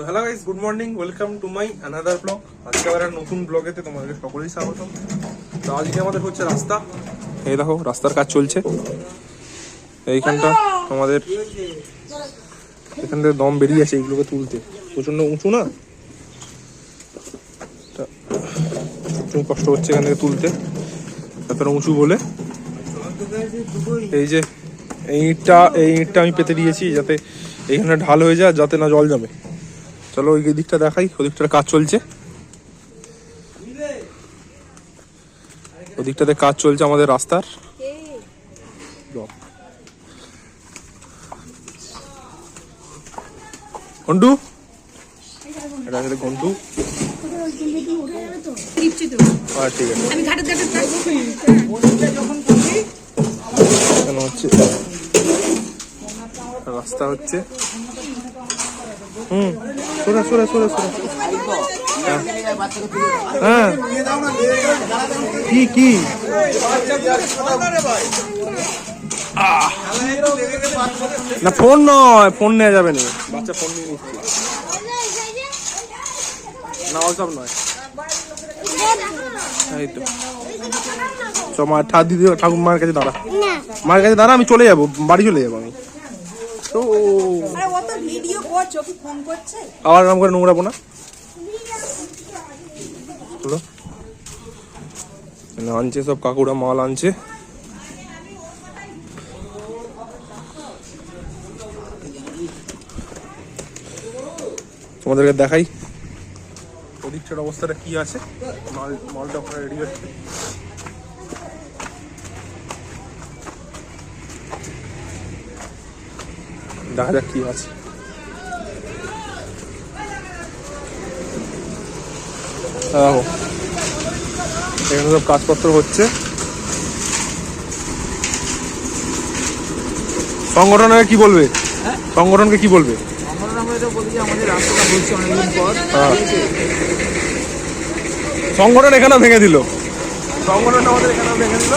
Hello guys, good morning, welcome to my another blog. আজকে আবার একটা নতুন ব্লগেতে তোমাদের সকলেই স্বাগতম। তো আজকে আমাদের হচ্ছে রাস্তা, এই দেখো রাস্তার কাজ চলছে। এইখানটা আমাদের এখান থেকে দম বেরিয়ে আছে এইগুলোকে তুলতে, প্রচন্ড উঁচু না, প্রচুর কষ্ট হচ্ছে এখান থেকে তুলতে, এতটা উঁচু বলে। এই যে এই ইঁটটা আমি পেতে দিয়েছি যাতে এইখানে ঢাল হয়ে যায়, যাতে না জল জমে। চলো ওই দিকটা দেখাই, ওদিকটার কাজ চলছে, ওদিকটাতে কাজ চলছে আমাদের রাস্তার। ঘন্টু, এটা হচ্ছে ঘন্টু। ঠিক আছে, হচ্ছে রাস্তা হচ্ছে। সরে সরে সরে সরে। হ্যাঁ কি কি না, ফোন নয়, ফোন নেওয়া যাবে না, বাচ্চা ফোন নিয়ে নিচ্ছে না, ওসব নয়। এই তো ঠাকুর মার কাছে দাঁড়া, মার কাছে দাঁড়া, আমি চলে যাবো, বাড়ি চলে যাবো আমি। তো আবার নাম করে নোংরাবো না, আনছে সব কাকুরা, মাল আনছে। তোমাদেরকে দেখাই ওদিকটার অবস্থাটা কি আছে। মালটা ওখানে রেডি হচ্ছে। দেখা যাক কি আছে। এখানে সব কাজপত্র হচ্ছে। সংগঠনকে কি বলবে? সংগঠনকে কি বলবে? সংগঠন এখানে ভেঙে দিল, সংগঠন আমাদের এখানে ভেঙে দিল।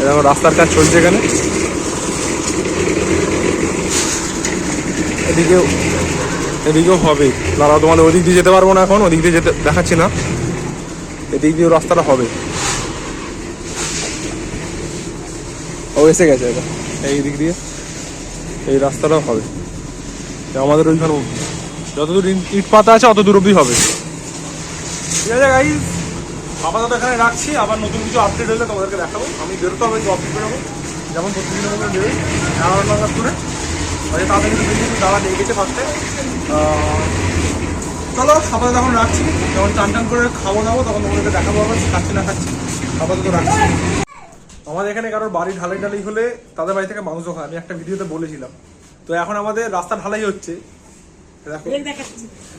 এরকম রাস্তার কাজ চলছে এখানে। এদিকেও হবে, দাঁড়াও, তোমাদের ওদিক দিয়ে যেতে পারবো না এখন, ওদিক দিয়ে যেতে দেখাচ্ছি না, এদিক দিয়েও রাস্তাটা হবে। ও এসে গেছে, এই দিক দিয়ে এই রাস্তাটাও হবে আমাদের ওইখানে, যতদূর ইট পাতা আছে অত দূর অব্দি হবে। ঠিক আছে গাইস, আপাতত এখানে রাখছি, আবার নতুন কিছু আপডেট হলে তোমাদেরকে দেখাবো। আমি বেরোতে হবে, একটু আপডেট বেরোবো, যেমন প্রতিদিনের মধ্যে বেরোই 11 নাগাদ করে। তাদের কিন্তু দাঁড়া নিয়ে গেছে ফার্স্টে। চলো আপাতত এখন রাখছি, যখন টান টান করে খাবো দাবো তখন তোমাদেরকে দেখাবো, আবার খাচ্ছি না খাচ্ছি। আপাতত রাখছি। আমাদের এখানে কারোর বাড়ি ঢালাই ঢালাই হলে তাদের বাড়ি থেকে মাংস খায়, আমি একটা ভিডিওতে বলেছিলাম। তো এখন আমাদের রাস্তা ঢালাই হচ্ছে,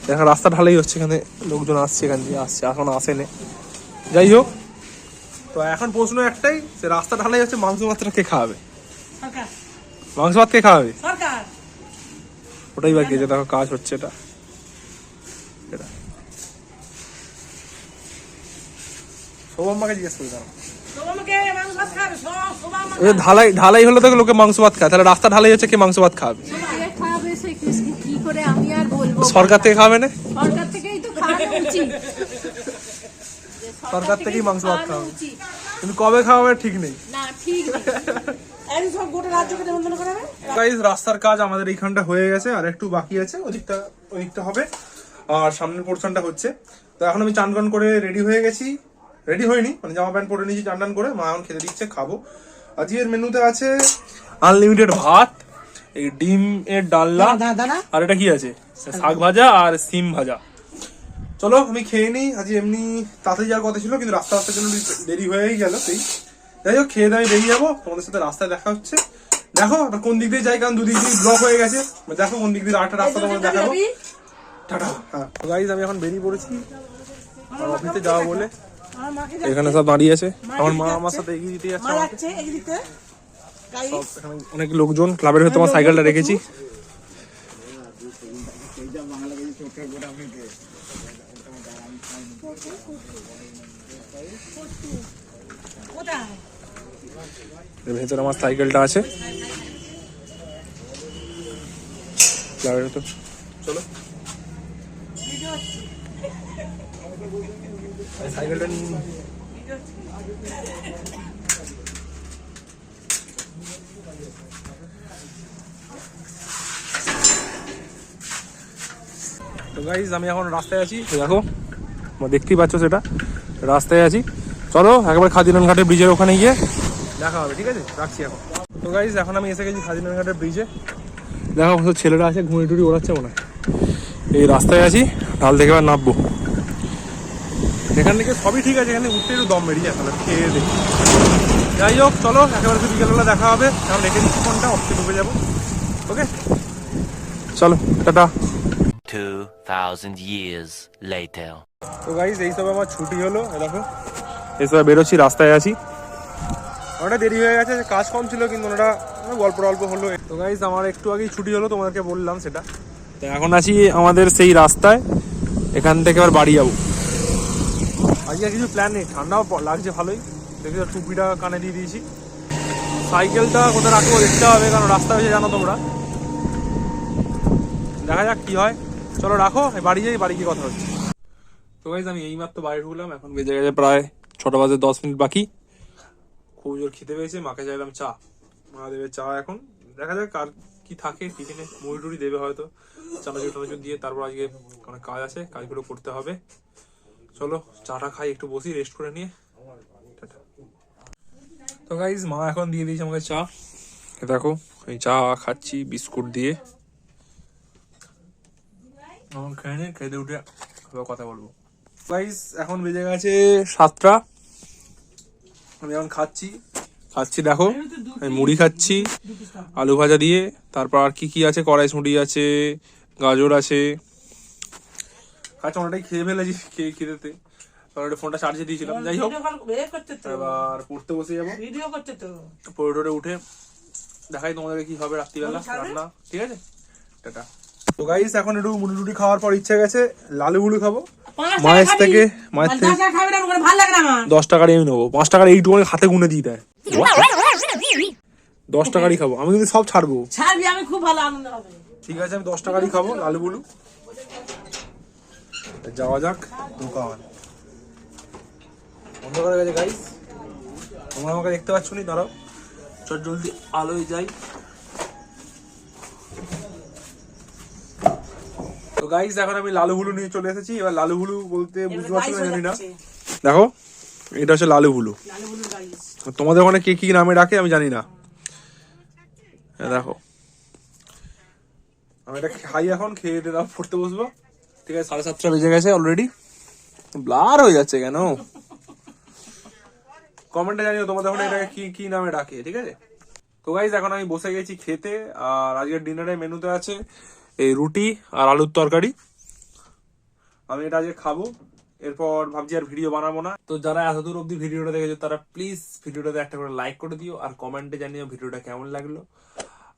দেখো রাস্তা ঢালাই হচ্ছে, এখানে লোকজন আসছে, এখান দিয়ে আসছে, এখন আসেনি। যাই হোক, তো এখন প্রশ্ন একটাই, সে রাস্তা ঢালাই হচ্ছে, মাংস ভাতটা কে খাওয়াবে? মাংস ভাত কে খাওয়াবে? ওটাই বাকি আছে, দেখো কাজ হচ্ছে। এটা শোভাম্মাকে জিজ্ঞেস করি, দাঁড়া। ঢালাই হলে তো লোকে মাংস ভাত খায়, তাহলে রাস্তা ঢালাই হচ্ছে, কে মাংস ভাত খাওয়াবে? সরকার থেকে খাওয়াবে না? সরকার থেকেই মাংস ভাত খাওয়াবে, কিন্তু কবে খাওয়াবে ঠিক নেই। রাস্তার কাজ আমাদের এইখানটা হয়ে গেছে, আর একটু বাকি আছে, ওদিকটা হবে, আর সামনের পোর্শনটা হচ্ছে। তো এখন আমি চান করে রেডি হয়ে গেছি, রেডি হয়নি মানে জামা প্যান্ট পরে নিয়েছি, চান করে। মা এখন খেতে দিচ্ছে, খাবো। আজকের মেনুতে আছে আনলিমিটেড ভাত, এই ডিম এর ডালনা, আর এটা কি আছে, শাক ভাজা আর সিম ভাজা। চলো আমি খেয়ে নিই। আজ এমনি তাড়াতাড়ি যাওয়ার কথা ছিল, কিন্তু রাস্তার জন্য দেরি হয়েই গেল। সেই যাই হোক, খেয়ে দিয়ে বেরিয়ে যাবো, তোমাদের সাথে রাস্তায় দেখা হচ্ছে। দেখো কোন দিক দিয়ে যাই, কারণ দুদিক দিয়ে ব্লক হয়ে গেছে। দেখো কোন দিক দিয়ে আরেকটা রাস্তা তোমাদের দেখাবো। টাটা। হ্যাঁ গাইস, আমি এখন বেরিয়ে পড়েছি অফিসে যাওয়া বলে। এখানে সব দাঁড়িয়ে আছে, আমার মা আমার সাথে এগিয়ে দিতে যাচ্ছে। অনেক লোকজন, ক্লাবের হয়তো আমার সাইকেলটা রেখেছি। ভেতরে আমার সাইকেলটা আছে। তো চলো সাইকেলটা নিয়ে তো গাইজ আমি এখন রাস্তায় আছি, দেখো দেখতেই পাচ্ছ সেটা, রাস্তায় আছি। চলো একবার খাদিনান ঘাটের ব্রিজের ওখানে গিয়ে দেখা হবে, ঠিক আছে? রাখছি এখন। তো গাইজ এখন আমি এসে গেছি খাদিনান ঘাটের ব্রিজে। দেখো ছেলেরা আছে ঘুড়ি টুড়ি ওড়াচ্ছে মনে হয়। এই রাস্তায় আছি, ঢাল থেকে এবার নামবো। এখান থেকে সবই ঠিক আছে, এখানে উঠতে একটু দম বেরিয়ে যায়, তাহলে খেয়ে দেখি। যাই হোক চলো একেবারে বিকেলবেলা দেখা হবে। এখন রেখে দিচ্ছি ফোনটা, অফিসে ঢুকে যাবো। ওকে চলো টাটা। 2000 years later. তো গাইজ এইসব আমার ছুটি হলো, দেখো এইসব বেরোচ্ছি, রাস্তায় আছি। অনেকটা দেরি হয়ে গেছে, কাজ কম ছিল কিন্তু ওটা গল্প অল্প হলো। তো গাইজ আমার একটু আগেই ছুটি হলো, তোমাদেরকে বললাম সেটা। তো এখন আছি আমাদের সেই রাস্তায়, এখান থেকে আবার বাড়ি যাবো। আজকে কিছু প্ল্যান নেই, ঠান্ডাও লাগছে ভালোই। দেখি টুপিটা কানে দিয়ে দিয়েছি। সাইকেলটা কোথায় রাখবো দেখতে হবে, কারণ রাস্তা হয়েছে জানো তোমরা। দেখা যাক কি হয়, চলো রাখো, বাড়ি যাই, বাড়ি গিয়ে কথা হচ্ছে। তো গাইজ আমি এইমাত্র বাড়ি ঢুকলাম, এখন বেজে গেছে প্রায় 6টা বাজে 10 মিনিট বাকি। খুব জোর খেতে পেয়েছে, মাকে চাইলাম চা, মা দেবে চা। এখন দেখা যাক আর কি থাকে টিফিনে, মুড়ি টুড়ি দেবে হয়তো, চানাচুর টানাচুর দিয়ে। তারপর আজকে অনেক কাজ আছে, কাজগুলো করতে হবে। চলো চাটা খাই, একটু বসি রেস্ট করে নিয়ে। তো গাইজ মা এখন দিয়ে দিয়েছে আমাকে চা, দেখো এই চা খাচ্ছি বিস্কুট দিয়ে। এখন খেয়ে নি, খেতে উঠে কথা বলবো। গাইজ এখন বেজে গেছে 7টা, আমি এখন খাচ্ছি দেখো আমি মুড়ি খাচ্ছি আলু ভাজা দিয়ে। তারপর আর কি কি আছে, কড়াইশুঁটি আছে, গাজর আছে, খাচ্ছি। অনেকটাই খেয়ে ফেলেছি, খেতে ফোনটা চার্জে দিয়েছিলাম। যাই হোক এবার পড়তে বসে যাবো, পড়ে টোড়ে উঠে দেখাই তোমাদেরকে কি হবে রাত্রিবেলা রান্না, ঠিক আছে? টাটা। তো গাইস এখন একটু মুড়ি টুড়ি খাওয়ার পর ইচ্ছা গেছে লালু বুলু খাবো। মায়ের থেকে 10 টাকার আমি নেবো, 5 টাকার এইটুকু হাতে গুনে দিয়ে দেয়। 10 টাকারই খাবো আমি, কিন্তু সব ছাড়বো। আমি খুব ভালো আনন্দ হবে। ঠিক আছে আমি 10 টাকারই খাবো লালু বুলু। যাওয়া যাক দোকান, বন্ধ করে গেছে গাইস, তোমরা আমাকে দেখতে পাচ্ছ নি, দাঁড়াও চট জলদি আলোয় যাই। তো গাইস এখন আমি লালু হুলু নিয়ে চলে এসেছি। এবার লালু হুলু বলতে বুঝতে পারছো না জানি না, দেখো এটা হচ্ছে লালু হুলু। তোমাদের ওখানে কে কি নামে ডাকে আমি জানি না। দেখো আমি এটা খাই, এখন খেয়ে দিলাম, পড়তে বসবো। ঠিক আছে 7:30 বেজে গেছে অলরেডি। ব্লার হয়ে যাচ্ছে কেন, কমেন্টে জানিও তোমাদের ওখানে এটাকে কি কি নামে ডাকে, ঠিক আছে? তো গাইস এখন আমি বসে গেছি খেতে। আর আজকের ডিনারে মেনুতে আছে এই রুটি আর আলুর তরকারি, আমি এটা আজকে খাবো। এরপর ভাবছি আর ভিডিও বানাবো না। তো যারা এতদূর অব্দি ভিডিওটা দেখেছো তারা প্লিজ ভিডিওটাতে একটা করে লাইক করে দিও, আর কমেন্টে জানিও ভিডিওটা কেমন লাগলো।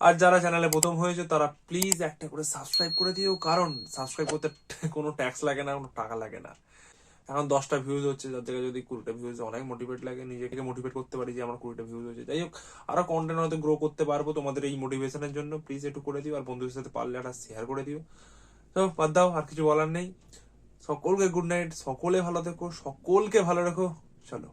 আর যারা চ্যানেলে প্রথম হয়েছে তারা প্লিজ একটা করে সাবস্ক্রাইব করে দিও, কারণ সাবস্ক্রাইব করতে কোনো ট্যাক্স লাগে না, কোনো টাকা লাগে না। এখন 10টা ভিউজ হচ্ছে, যার থেকে যদি 20টা ভিউজ অনেক মোটিভেট লাগে, নিজেকে মোটিভেট করতে পারি যে আমার 20টা ভিউজ হচ্ছে। যাই হোক আরো কন্টেন্ট হয়তো গ্রো করতে পারবো তোমাদের এই মোটিভেশনের জন্য। প্লিজ একটু করে দিও, আর বন্ধুদের সাথে পারলে একটা শেয়ার করে দিও। তো বাদ দাও, আর কিছু বলার নেই। সকলকে গুড নাইট, সকলে ভালো থেকো, সকলকে ভালো রেখো, চলো।